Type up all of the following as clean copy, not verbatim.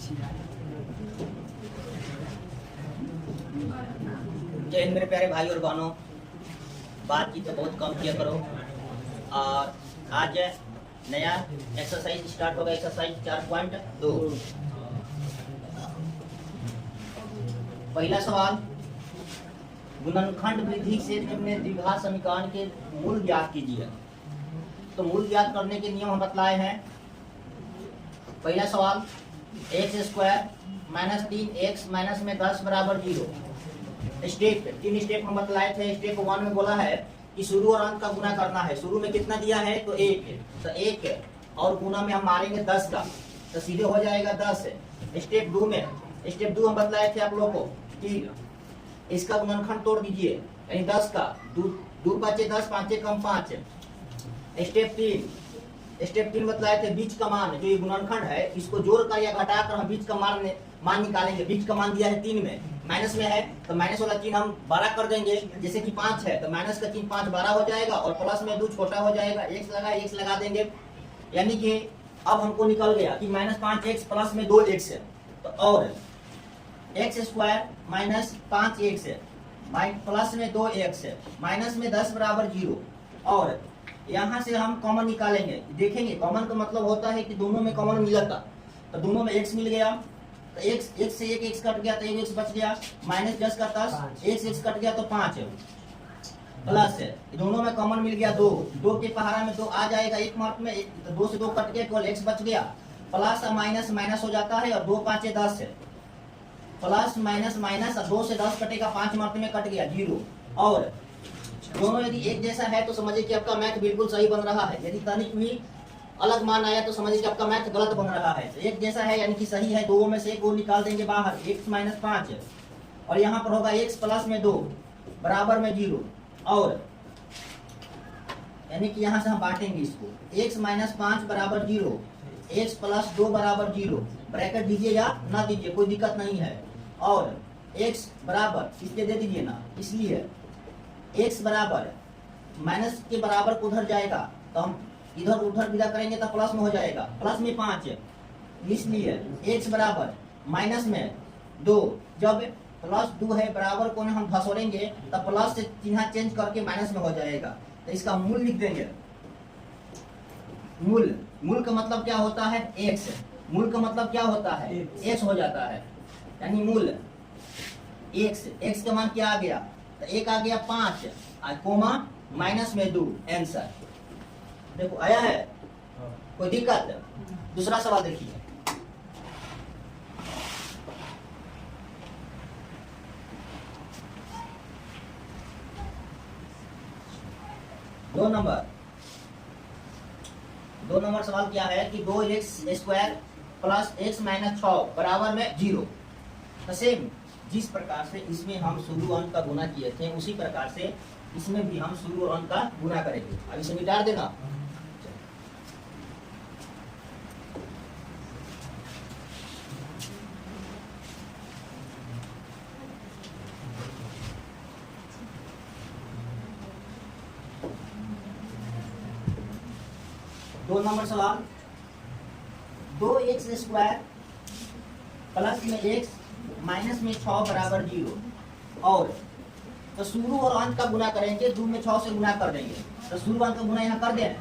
जय हिंद मेरे प्यारे भाई और बहनों, बातचीत तो बहुत कम किया करो। और आज नया एक्सरसाइज स्टार्ट होगा। एक्सरसाइज 4.2। पहला सवाल, गुणनखंड वृद्धि से निम्न द्विघात समीकरण के मूल ज्ञात कीजिए। तो मूल ज्ञात करने के नियम हम बतलाए हैं। पहला सवाल, x² - 3x - 10 बराबर 0। स्टेप 3 स्टेप हम बतलाए थे। स्टेप 1 में बोला है कि शुरू और अंत का गुना करना है। शुरू में कितना दिया है तो 1 है, तो 1 है और गुना में हम मारेंगे 10 का, तो सीधे हो जाएगा 10 है। स्टेप 2 में, स्टेप 2 हम बतलाए थे आप लोगों को कि इसका गुणनखंड तोड़ दीजिए, यानी 10 का 2 5 10, 5 कम 5। स्टेप 3 बतलाए थे बीच का मान, जो ये गुणनखंड है इसको जोड़कर या घटाकर हम बीच का मान निकालेंगे। बीच का मान दिया है 3 में, माइनस में है तो माइनस वाला चिन्ह हम 12 कर देंगे। जैसे कि 5 है तो माइनस का चिन्ह 5 12 हो जाएगा और प्लस में 2 छोटा हो जाएगा। x लगा देंगे, यानी कि अब हमको निकल गया कि -5x प्लस में 2x है। तो और x² - 5x है, प्लस में 2x है, माइनस में 10 बराबर 0। और यहाँ से हम कॉमन निकालेंगे। देखेंगे कॉमन का मतलब होता है कि दोनों में कॉमन मिला था, तो दोनों में x मिल गया, तो x से एक x कट गया तो एक x बच गया, -10 का 10, x कट गया तो 5 है, प्लस है दोनों में कॉमन मिल गया 2 के पहाड़ा में 2 आ जाएगा एक मार्क में, तो 2 से 2 कट गया, केवल x बच गया। प्लस और माइनस माइनस हो जाता है और 2 5 10 है, प्लस माइनस माइनस, 2 से 10 कटेगा 5 मार्क में कट गया 0। और दोनों यदि एक जैसा है तो समझिए कि आपका मैथ बिल्कुल सही बन रहा है। यदि तनिक भी अलग मान आया तो समझिए कि आपका मैथ गलत बन रहा है। तो एक जैसा है यानी कि सही है, दो में से एक को निकाल देंगे बाहर, x - 5 और यहाँ पर होगा x प्लस में 2 बराबर में 0। और यानी कि यहाँ से हम बांटेंगे इसको, x - 5 बराबर 0, x प्लस 2 बराबर 0। ब्रैकेट दीजिए या ना दीजिए कोई दिक्कत नहीं है। और x बराबर इसके दे दीजिए ना, इसलिए x बराबर माइनस के बराबर उधर जाएगा तो हम इधर उधर विदा करेंगे तो प्लस में हो जाएगा, प्लस में 5 है, इसलिए x बराबर माइनस में 2। जब प्लस 2 है बराबर को हम घसोड़ेंगे तो प्लस से चिन्ह चेंज करके माइनस में हो जाएगा। तो इसका मूल लिख देंगे। मूल का मतलब क्या होता है x, मूल का मतलब क्या होता है x हो जाता है, यानी मूल x का मान क्या आ गया तो 1 आ गया 5 कोमा माइनस में 2। आंसर देखो आया है, कोई दिक्कत? दूसरा सवाल देखिए। दो नंबर सवाल क्या है कि 2x² प्लस x - 6 बराबर में 0। तो सेम जिस प्रकार से इसमें हम शुरू और अंत का गुना किए थे उसी प्रकार से इसमें भी हम शुरू और अंत का गुना करेंगे। अब इसे मिटा देना। दो नंबर सवाल, 2x² प्लस में x माइनस में 6 बराबर 0। और तो शुरू और अंत का गुना करेंगे, 2 में 6 से गुना कर देंगे, तो शुरू अंत का गुना यहाँ कर दें।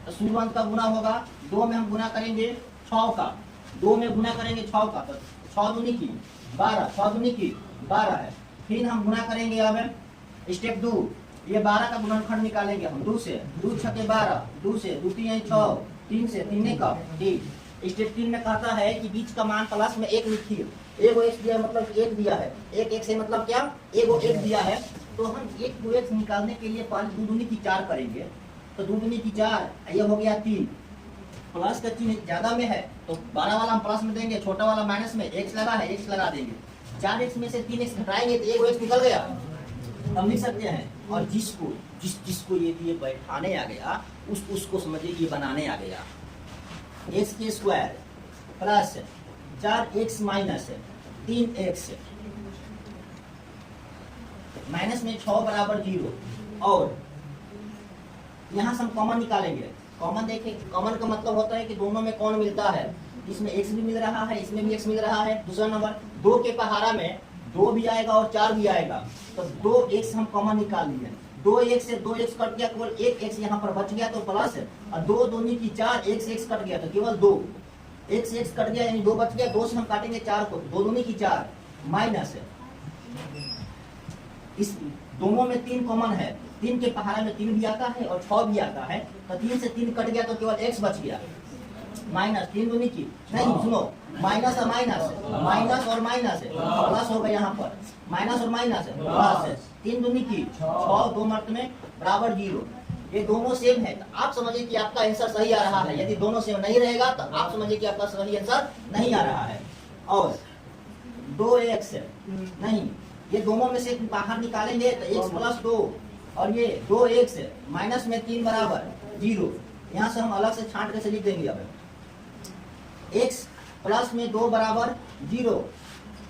तो शुरू अंत का गुना होगा 2 में हम गुना करेंगे 6 का, 2 में गुना करेंगे 6 का, तो 6 दूनी की 12, 6 दूनी की 12 है। फिर हम गुना करेंगे अब स्टेप 2, ये 12 का गुणनखंड निकालेंगे हम 2 से, 2 6 के 12, 2 से 2 3 6, 3 से 3 का 3। स्टेप 3 में कहता है कि बीच का मान प्लस में 1 लिखिए। एगो x दिया मतलब 1 दिया है, एक x है मतलब क्या एगो 1 दिया है। तो हम 1 को x निकालने के लिए 5 2 दूनी की 4 करेंगे, तो 2 दूनी की 4, ये हो गया 3। प्लस का चिन्ह ज्यादा में है तो 12 वाला हम प्लस में देंगे, छोटा वाला माइनस में, x लगा है x लगा देंगे। 4x में से 3x घटाएंगे तो एगो x निकल गया, हम लिख सकते हैं। और जिसको ये बैठाने आ गया उसको समझिए ये बनाने आ गया। x² plus 4x minus 3x minus में 6 बराबर 0। और यहाँ से हम कॉमन निकालेंगे। कॉमन देखें, कॉमन का मतलब होता है कि दोनों में कौन मिलता है, इसमें x भी मिल रहा है, इसमें भी x मिल रहा है। दूसरा नंबर 2 के पहाड़ा में 2 भी आएगा और 4 भी आएगा, तो 2x हम कॉमन निकाल लिए। 2x से 2x कट गया, केवल 1x यहाँ पर बच गया तो प्लस है, और 2 दूनी की 4, x कट गया तो केवल 2, x कट गया यानी 2 बच गया। 2 से हम काटेंगे 4 को, 2 दूनी की 4 माइनस है, इस दोनों में 3 कॉमन है, 3 के पहाड़ा में 3 भी आता है और 6 भी आता है, तो 3 से 3 कट गया तो केवल x बच गया, माइनस 3 दूनी की नहीं, सुनो माइनस और माइनस, माइनस और माइनस है, प्लस होगा यहाँ पर, माइनस और माइनस है प्लस है, 3 दूनी की 6, 2 मर्त में बराबर 0। ये दोनों सेम है, तो आप समझिए कि आपका आंसर सही आ रहा है। यदि दोनों सेम नहीं रहेगा तो आप समझिए कि आपका सही आंसर नहीं आ रहा है। और 2x नहीं, ये दोनों में से बाहर निकालेंगे तो x प्लस 2 और ये 2x माइनस में 3 बराबर 0, यहाँ से हम अलग से छांट के लिख देंगे। अब x प्लस में 2 बराबर 0,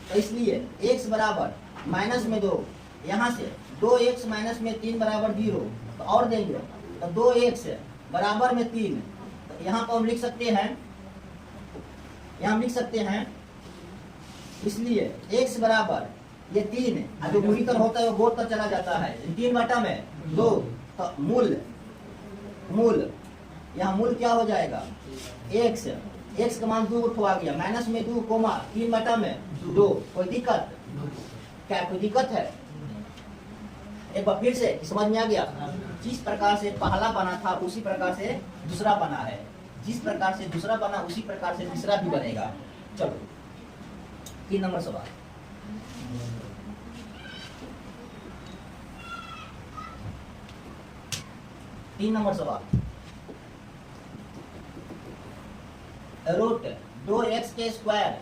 तो इसलिए x बराबर माइनस में 2, यहाँ से 2x माइनस में 3 बराबर 0, तो और देंगे तो 2x बराबर में 3, तो यहाँ पर हम लिख सकते हैं, यहाँ हम लिख सकते हैं, इसलिए x बराबर ये 3, जो बुरी तरह होता है वो गोद तक चला जाता है, 3 बटा में 2, तो मूल यहाँ मूल क्या हो जाएगा, x का मान 2 उठवा गया, माइनस में 2 कोमा 3 बटा में 2। कोई दिक्कत क्या, कोई दिक्कत है? एक बार फिर से समझ में आ गया? जिस प्रकार से पहला बना था उसी प्रकार से दूसरा बना है, जिस प्रकार से दूसरा बना उसी प्रकार से तीसरा भी बनेगा। चलो 3 नंबर सवाल, रूट 2x के स्क्वायर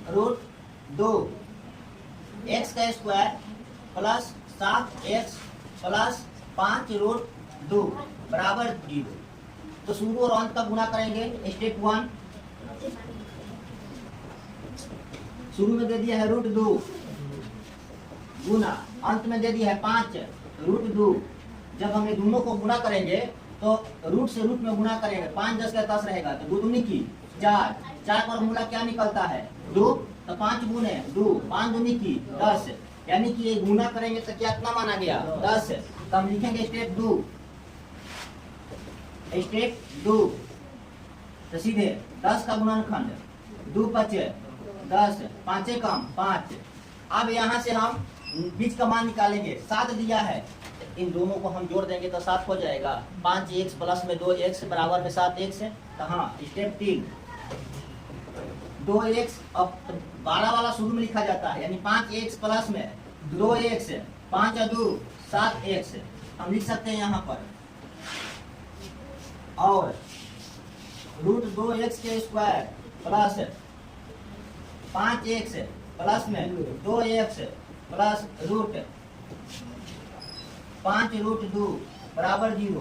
रूट 2x का square plus 7x plus 5 root 2 बराबर 0। तो शुरू और अंत का गुणा करेंगे। स्टेप 1, शुरू में दे दिया है रूट 2 गुना, अंत में दे दिया है 5 रूट 2। जब हम ये दोनों को गुणा करेंगे तो रूट से रूट में गुणा करेंगे, 5 10 का 10 रहेगा, तो 2 दूनी की 4, 4 पर मूला क्या निकलता है 2, तो 5 गुने 2, 5 दूनी की 10, यानी कि ये गुना करेंगे तो क्या कितना माना गया 10। तो हम लिखेंगे स्टेप 2, तो सीधे 10 का गुणनखंड 2 5 10, 5 कम 5। अब यहाँ से हम बीच का मान निकालेंगे, 7 दिया है, इन दोनों को हम जोड़ देंगे तो 7 हो जाएगा। 5x प्लस में 2x बराबर में 7x है। तो हाँ स्टेप 3, 2x अब 12 वाला शुरू में लिखा जाता है, यानी 5x प्लस में 2x, 5 और 2 7x हम लिख सकते हैं यहाँ पर। और रूट 2x के स्क्वायर प्लस 5x प्लस में 2x प्लस रूट 5 रूट 2 बराबर 0।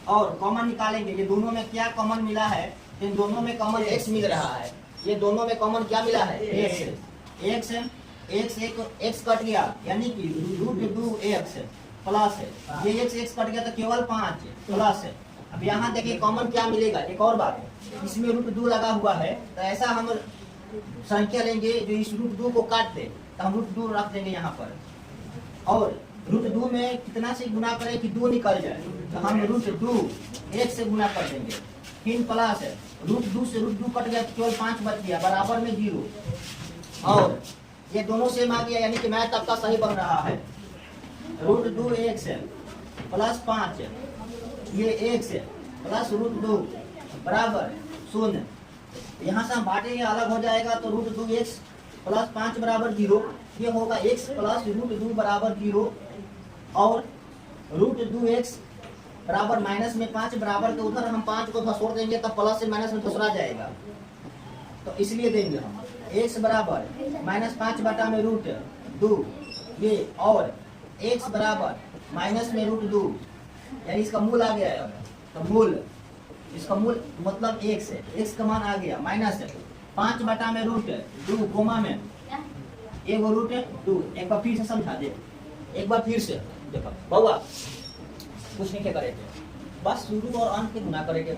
और कॉमन निकालेंगे, ये दोनों में क्या कॉमन मिला है, इन दोनों में कॉमन x मिल रहा है। ये दोनों में कॉमन क्या मिला है x कट गया, यानी कि रूट 2x प्लस ये x कट गया तो केवल 5 प्लस। अब यहाँ देखिए कॉमन क्या मिलेगा। एक और बात, इसमें रूट 2 लगा हुआ है, तो ऐसा हम संख्या लेंगे जो इस रूट 2 को काट दे, तो हम रूट 2 रख देंगे यहाँ पर। और रूट 2 में कितना से गुना करें कि 2 निकल जाए, तो हम रूट 2 1 से गुना कर देंगे, फिर प्लस रूट 2 से रूट 2 कट गया तो केवल 5 बच गया बराबर में 0। और ये दोनों सेम आ गया, यानी कि मैथ आपका सही बन रहा है। रूट 2x प्लस 5 ये x प्लस रूट 2 बराबर 0। यहाँ से हम बांटेंगे अलग हो जाएगा, तो रूट 2x प्लस 5 बराबर 0, ये होगा x प्लस रूट 2 बराबर 0। और रूट 2x बराबर माइनस में 5 बराबर के उधर हम 5 को धसोड़ देंगे तो प्लस से माइनस में धसरा जाएगा, तो इसलिए देंगे हम x बराबर माइनस 5 बटा में रूट 2 ये, और x बराबर माइनस में रूट 2 यानी इसका मूल आ गया है। तो मूल, इसका मूल मतलब x है, x का मान आ गया माइनस 5 बटा में रूट 2 कोमा में एगो रूट 2। एक बार फिर से समझा दे, एक बार फिर से देखो बउआ, कुछ नहीं क्या करेंगे, बस शुरू और अंत के गुना करेंगे।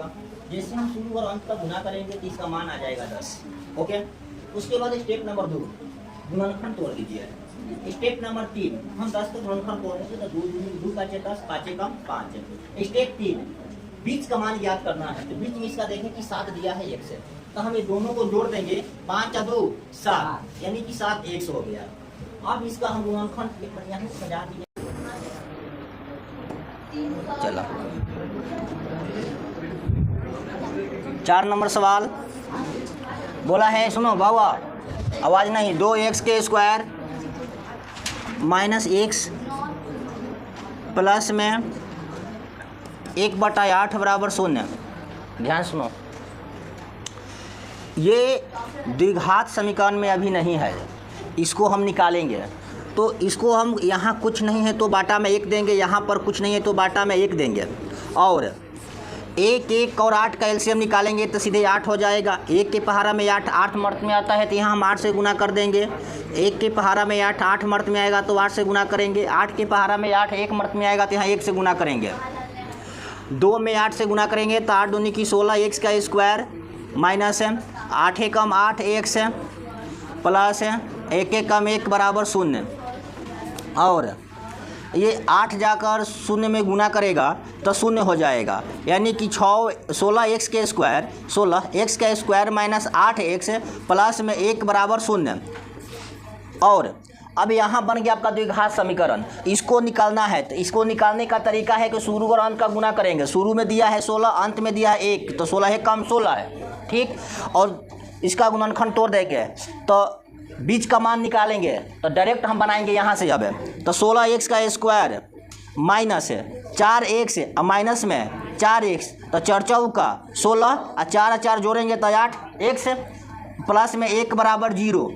जैसे हम शुरू और अंत का गुना करेंगे तो इसका मान आ जाएगा 10। ओके, उसके बाद स्टेप नंबर 2 गुणनखंड तोड़ दीजिए। स्टेप नंबर 3 हम 10 का गुणनखंड तोड़ेंगे तो 2 5 10 5 कम 5। स्टेप 3 बीच का मान याद करना है। तो बीच में इसका देखें कि 7 दिया है 1 से, तो हम ये दोनों को जोड़ देंगे, 5 2 7 यानी कि 7 1 हो गया। अब इसका हम गुणनखंड एक बढ़िया से सजा दिए। चला 4 नंबर सवाल बोला है, सुनो बाबा आवाज नहीं, 2x के स्क्वायर माइनस x प्लस में 1/8 बराबर 0। ध्यान सुनो, ये द्विघात समीकरण में अभी नहीं है, इसको हम निकालेंगे। तो इसको हम यहाँ कुछ नहीं है तो बाटा में 1 देंगे, यहाँ पर कुछ नहीं है तो बाटा में 1 देंगे। और 1 और 8 का एलसीएम निकालेंगे तो सीधे 8 हो जाएगा। 1 के पहाड़ा में 8 मर्त में आता है तो यहाँ हम 8 से गुना कर देंगे। 1 के पहाड़ा में 8 मर्त में आएगा तो 8 से गुना करेंगे। 8 के पहाड़ा में 8 1 मर्त में आएगा तो यहाँ 1 से गुना करेंगे। 2 में 8 से गुना करेंगे तो 8 दूनी की 16 x का स्क्वायर माइनस है 8 कम 8 x है प्लस है 1 कम 1 बराबर 0। और ये 8 जाकर 0 में गुना करेगा तो 0 हो जाएगा, यानी कि 16 x के स्क्वायर 16 x का स्क्वायर माइनस 8 x प्लस में 1 बराबर 0। और अब यहाँ बन गया आपका द्विघात समीकरण। इसको निकालना है तो इसको निकालने का तरीका है कि शुरू और अंत का गुना करेंगे। शुरू में दिया है 16, अंत में दिया है 1, तो 16 कम 16 है, ठीक। और इसका गुणनखंड तोड़ देंगे तो बीच का मान निकालेंगे तो डायरेक्ट हम बनाएंगे यहाँ से। अब तो 16x का स्क्वायर माइनस 4x माइनस में 4x तो 4 चौका 16 और 4 4 जोड़ेंगे तो 8x प्लस में 1 बराबर 0।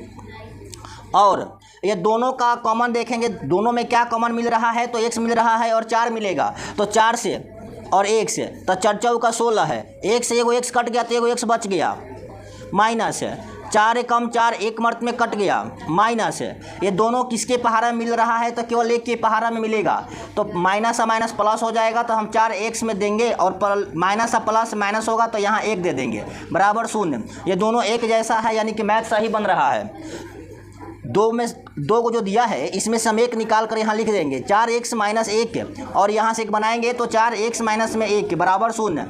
और ये दोनों का कॉमन देखेंगे, दोनों में क्या कॉमन मिल रहा है तो x मिल रहा है और 4 मिलेगा, तो 4 से और 1 से तो 4 चौका 16 है, 1 से एगो x कट गया तो एगो x बच गया, माइनस 4 कम 4 1 मर्त में कट गया, माइनस ये दोनों किसके पहाड़ा में मिल रहा है तो केवल 1 के पहाड़ा में मिलेगा, तो माइनस माइनस प्लस हो जाएगा तो हम 4x में देंगे और माइनस प्लस माइनस होगा तो यहाँ 1 दे देंगे बराबर 0। ये दोनों एक जैसा है, यानी कि मैथ सही बन रहा है। 2 को जो दिया है इसमें से हम 1 निकाल कर यहाँ लिख देंगे, 4x माइनस 1 और यहाँ से 1 बनाएंगे तो 4x माइनस में 1 बराबर 0।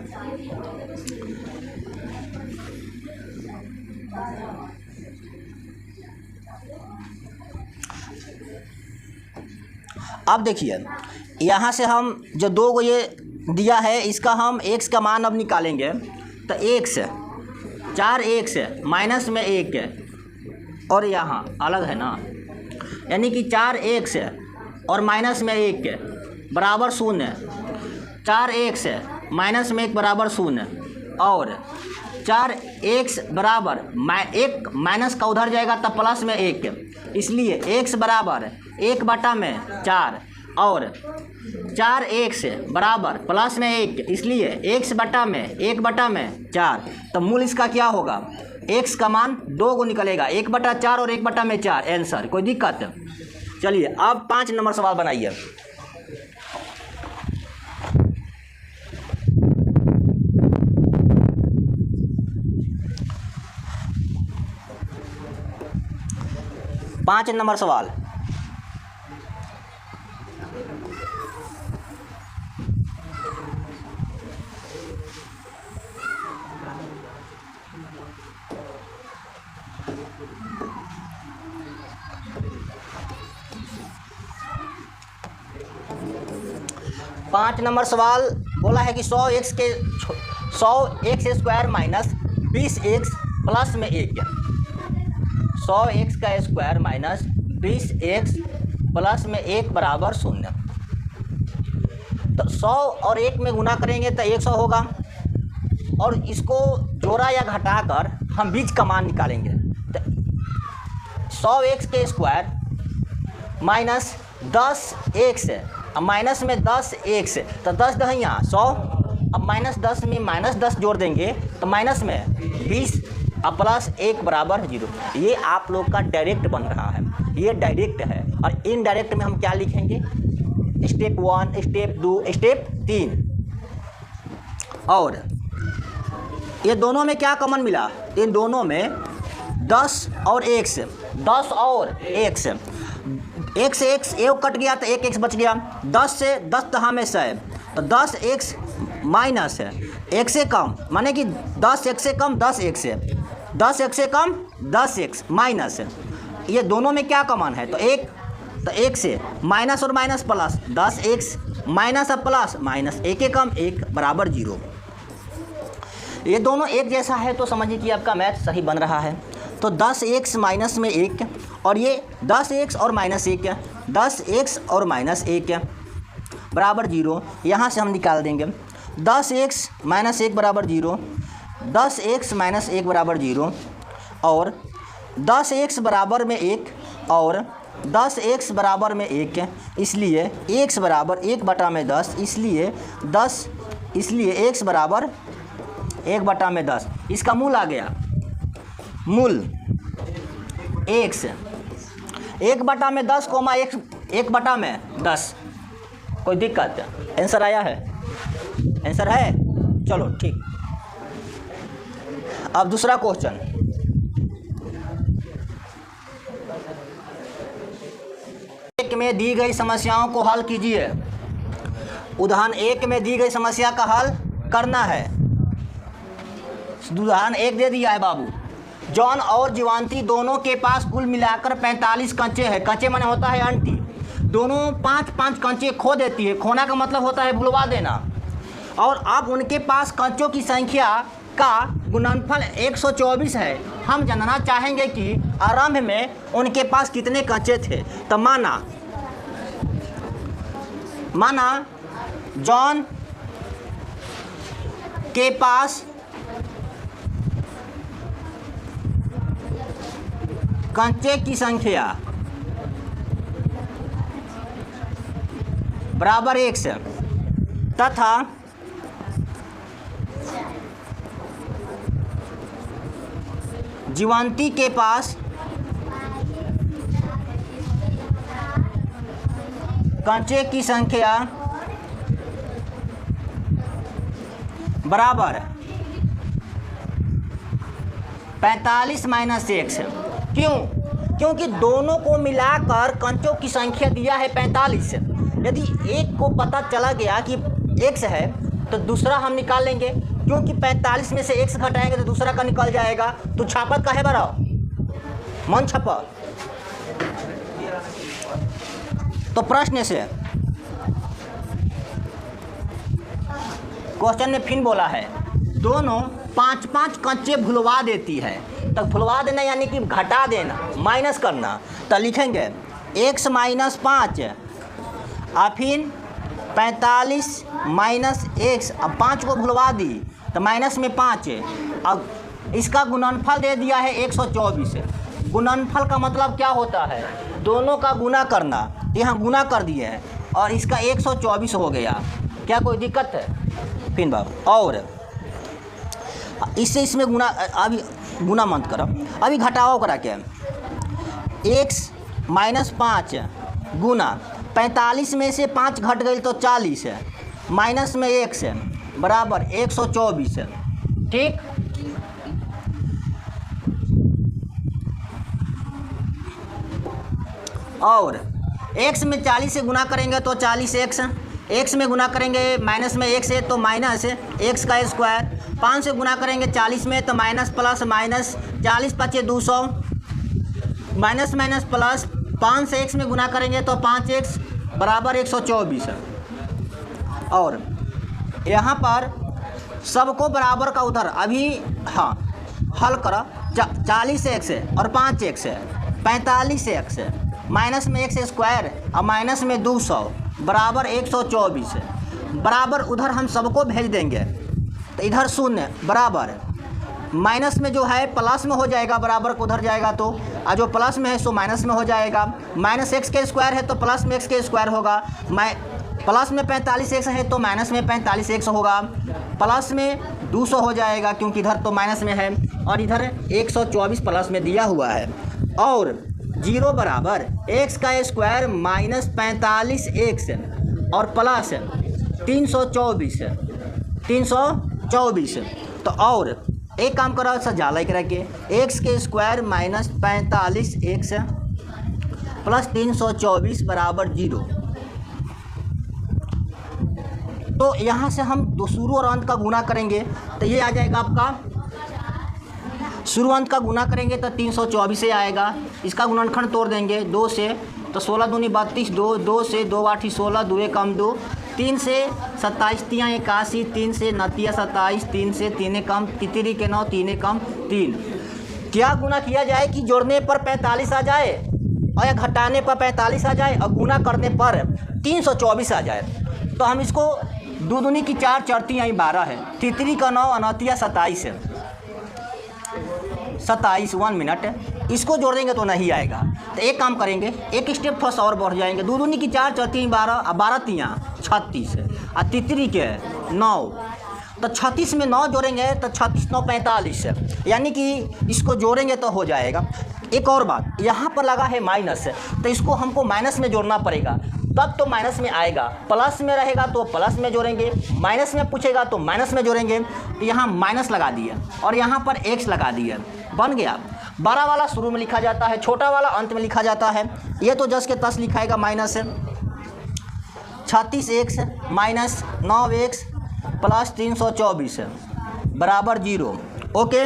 अब देखिए यहाँ से हम जो 2 को ये दिया है इसका हम x का मान अब निकालेंगे तो x 4x माइनस में 1 और यहाँ अलग है ना, यानी कि 4x और माइनस में 1 बराबर 0, 4x माइनस में 1 बराबर 0 और 4x बराबर 1 माइनस का उधर जाएगा तब प्लस में 1, इसलिए x बराबर 1/4 और 4x बराबर प्लस में 1, इसलिए x बटा में 1/4। तो मूल इसका क्या होगा, x का मान 2 को निकलेगा, 1/4 और 1/4 आंसर। कोई दिक्कत? चलिए अब 5 नंबर सवाल बनाइए। पाँच नंबर सवाल, पाँच नंबर सवाल बोला है कि 100x square minus 20x plus में 1, 100x का स्क्वायर माइनस 20x प्लस में 1 बराबर 0। तो 100 और 1 में गुना करेंगे तो 100 होगा और इसको जोड़ा या घटाकर हम बीच का मान निकालेंगे। तो 100x के स्क्वायर माइनस 10x अब माइनस में 10 एक्स, तो 10 दहिया 100। अब -10 में -10 जोड़ देंगे तो माइनस में 20 अब प्लस 1 बराबर 0। ये आप लोग का डायरेक्ट बन रहा है, ये डायरेक्ट है। और इनडायरेक्ट में हम क्या लिखेंगे, स्टेप 1, स्टेप 2, स्टेप 3। और ये दोनों में क्या कॉमन मिला, इन दोनों में 10 और 1 से 10 और 1 से 1 से 1 एक कट गया तो 1 x बच गया। 10 से 10 दहा में 100 तो 10 x माइनस है 1 से कम, माने कि 10 x से कम 10 x से 10 x से कम 10 x माइनस है। ये दोनों में क्या कॉमन है, तो 1 तो 1 से माइनस और माइनस प्लस 10 x माइनस और प्लस माइनस 1 के कम 1 बराबर 0। ये दोनों एक जैसा है तो समझिए कि आपका मैथ सही बन रहा है। तो 10x माइनस में 1 और ये 10x और माइनस 1 10x और माइनस 1 बराबर 0। यहाँ से हम निकाल देंगे 10x माइनस 1 बराबर 0, 10x माइनस 1 बराबर 0 और 10x बराबर में 1 और 10x बराबर में 1, इसलिए x बराबर 1/10, इसलिए x बराबर 1/10। इसका मूल आ गया, मूल x 1/10 कोमा 1/10। कोई दिक्कत, आंसर आया है, आंसर है, चलो ठीक। अब दूसरा क्वेश्चन, एक में दी गई समस्याओं को हल कीजिए। उदाहरण 1 में दी गई समस्या का हल करना है। उदाहरण 1 दे दिया है बाबू, जॉन और जीवांती दोनों के पास कुल मिलाकर 45 कंचे हैं। कंचे माने होता है आंटी, दोनों 5-5 कंचे खो देती है। खोना का मतलब होता है भुलवा देना। और अब उनके पास कंचों की संख्या का गुणनफल 124 है। हम जानना चाहेंगे कि आरंभ में उनके पास कितने कंचे थे। तो माना जॉन के पास कंचे की संख्या बराबर 1 से तथा जीवांती के पास कंचे की संख्या बराबर 45 माइनस 1 से। क्यों? क्योंकि दोनों को मिलाकर कंचों की संख्या दिया है 45। यदि एक को पता चला गया कि x है तो दूसरा हम निकाल लेंगे, क्योंकि 45 में से x घटाएंगे तो दूसरा का निकल जाएगा। तो छापत काहे बढ़ाओ, मन छापा। तो प्रश्न से क्वेश्चन में फिर बोला है दोनों 5-5 कंचे भुलवा देती है। तो भुलवा देना यानी कि घटा देना, माइनस करना। तो लिखेंगे x माइनस 5 और फिर 45 माइनस x। अब 5 को भुलवा दी तो माइनस में 5 है। अब इसका गुणनफल दे दिया है 124। गुणनफल का मतलब क्या होता है, दोनों का गुना करना। यहाँ गुना कर दिए हैं और इसका 124 हो गया। क्या कोई दिक्कत है फिर बाबू? और इससे इसमें गुना, अभी गुना मत करो, अभी घटाओ करा के x माइनस 5 गुना 45 में से 5 घट गई तो 40 है, माइनस में 1 से बराबर 124 है। ठीक, और x में 40 से गुना करेंगे तो 40x, x में गुना करेंगे माइनस में 1 से तो माइनस x का स्क्वायर, 5 से गुना करेंगे 40 में तो minus plus minus 40 × 200, minus minus plus 5 से x में गुना करेंगे तो 5x बराबर 124 है। और यहाँ पर सबको बराबर का उधर अभी हाँ हल करो, 40x और 5x 45x, माइनस में x स्क्वायर और माइनस में 200 बराबर 124 बराबर उधर हम सबको भेज देंगे। तो इधर शून्य बराबर माइनस में जो है प्लस में हो जाएगा, बराबर को उधर जाएगा तो, और जो प्लस में है सो माइनस में हो जाएगा। माइनस x के स्क्वायर है तो प्लस में x के स्क्वायर होगा, प्लस में 45x है तो माइनस में 45x होगा, प्लस में 200 हो जाएगा क्योंकि इधर तो माइनस में है और इधर 124 प्लस में दिया हुआ है, और 0 बराबर x का स्क्वायर माइनस 45x और प्लस 324। तो और एक काम करो सर जाला करके x के स्क्वायर माइनस 45x प्लस 324 बराबर 0। तो यहाँ से हम दो शुरू और अंत का गुना करेंगे तो ये आ जाएगा आपका, शुरू अंत का गुना करेंगे तो 324 से आएगा। इसका गुणनखंड तोड़ देंगे 2 से तो 16 दूनी 32, 2 से 2 8 16, 2 कम 2, 3 से 27 तियाँ 81, 3 से 29 27, 3 से 3 कम तितरी के 9, 3 कम 3। क्या गुना किया जाए कि जोड़ने पर 45 आ जाए और या घटाने पर 45 आ जाए और गुना करने पर 324 आ जाए। तो हम इसको 2 दूनी की 4, 4 तियाँ 12 है, तितरी का 9, 29 27 है, 27 1 मिनट। इसको जोड़ देंगे तो नहीं आएगा। तो एक काम करेंगे, एक स्टेप थोड़ा सा और बढ़ जाएंगे। 2 दूनी की 4, 4 3 12 और 12 तियाँ 36 है और तितरी के 9, तो 36 में 9 जोड़ेंगे तो 36 9 45 है, यानी कि इसको जोड़ेंगे तो हो जाएगा। एक और बात, यहाँ पर लगा है माइनस, तो इसको हमको माइनस में जोड़ना पड़ेगा तब तो माइनस में आएगा। प्लस में रहेगा तो प्लस में जोड़ेंगे, माइनस में पूछेगा तो माइनस में जोड़ेंगे। तो यहाँ माइनस लगा दिया और यहाँ पर x लगा दिया, बन गया। बड़ा वाला शुरू में लिखा जाता है, छोटा वाला अंत में लिखा जाता है। ये तो 10 के 10 लिखाएगा minus 36x minus 9x plus 324 बराबर 0। ओके,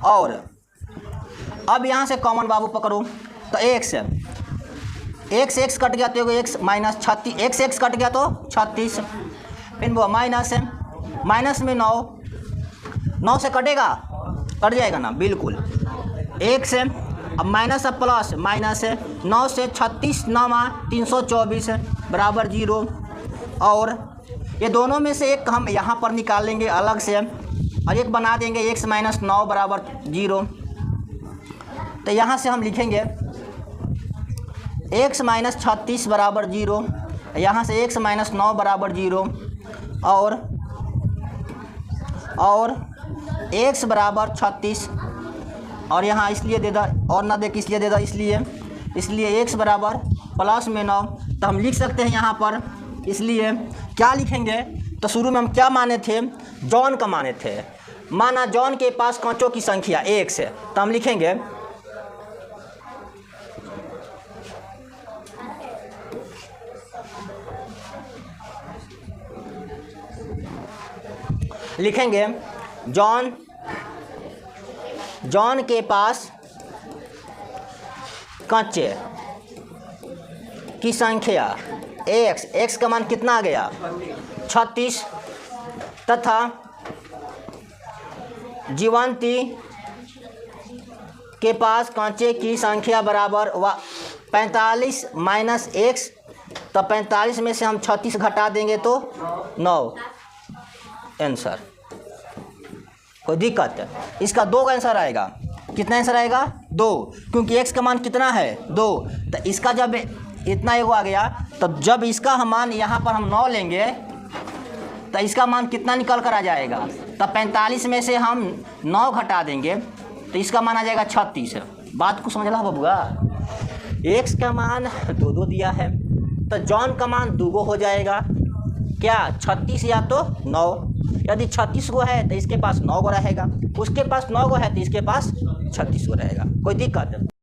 और अब यहाँ से कॉमन बाबू पकड़ो तो x x कट गया तो x माइनस 36, x कट गया तो 36, फिर वो माइनस है, माइनस में 9 से कटेगा, कट जाएगा ना, बिल्कुल। x है, अब माइनस अब प्लस, माइनस है 9 से 36 9 324 बराबर 0। और ये दोनों में से एक हम यहाँ पर निकाल लेंगे अलग से और एक बना देंगे x माइनस 9 बराबर 0। तो यहाँ से हम लिखेंगे x माइनस 36 बराबर 0, यहाँ से x माइनस 9 बराबर 0 और x बराबर 36, और यहाँ इसलिए दे दा और ना दे इसलिए दे दा, इसलिए x बराबर प्लस में 9। तो हम लिख सकते हैं यहाँ पर, इसलिए क्या लिखेंगे तो शुरू में हम क्या माने थे, जॉन का माने थे। माना जॉन के पास कांचों की संख्या 1 है, तो हम लिखेंगे जॉन के पास कांचे की संख्या x का मान कितना आ गया 36, तथा जीवंती के पास कांचे की संख्या बराबर 45 माइनस x। तो 45 में से हम 36 घटा देंगे तो 9 आंसर। कोई दिक्कत है? इसका 2 का आंसर आएगा। कितना आंसर आएगा 2, क्योंकि x का मान कितना है 2। तो इसका जब इतना एगो आ गया, तब जब इसका मान यहाँ पर हम 9 लेंगे तो इसका मान कितना निकल कर आ जाएगा। तब 45 में से हम 9 घटा देंगे तो इसका मान आ जाएगा 36। बात को समझ ला बबुआ, x का मान 2 दिया है तो जॉन का मान 2 हो जाएगा, क्या 36 या तो 9। यदि 36 गो है तो इसके पास 9 गो रहेगा, उसके पास 9 गो है तो इसके पास 36 गो रहेगा। कोई दिक्कत है?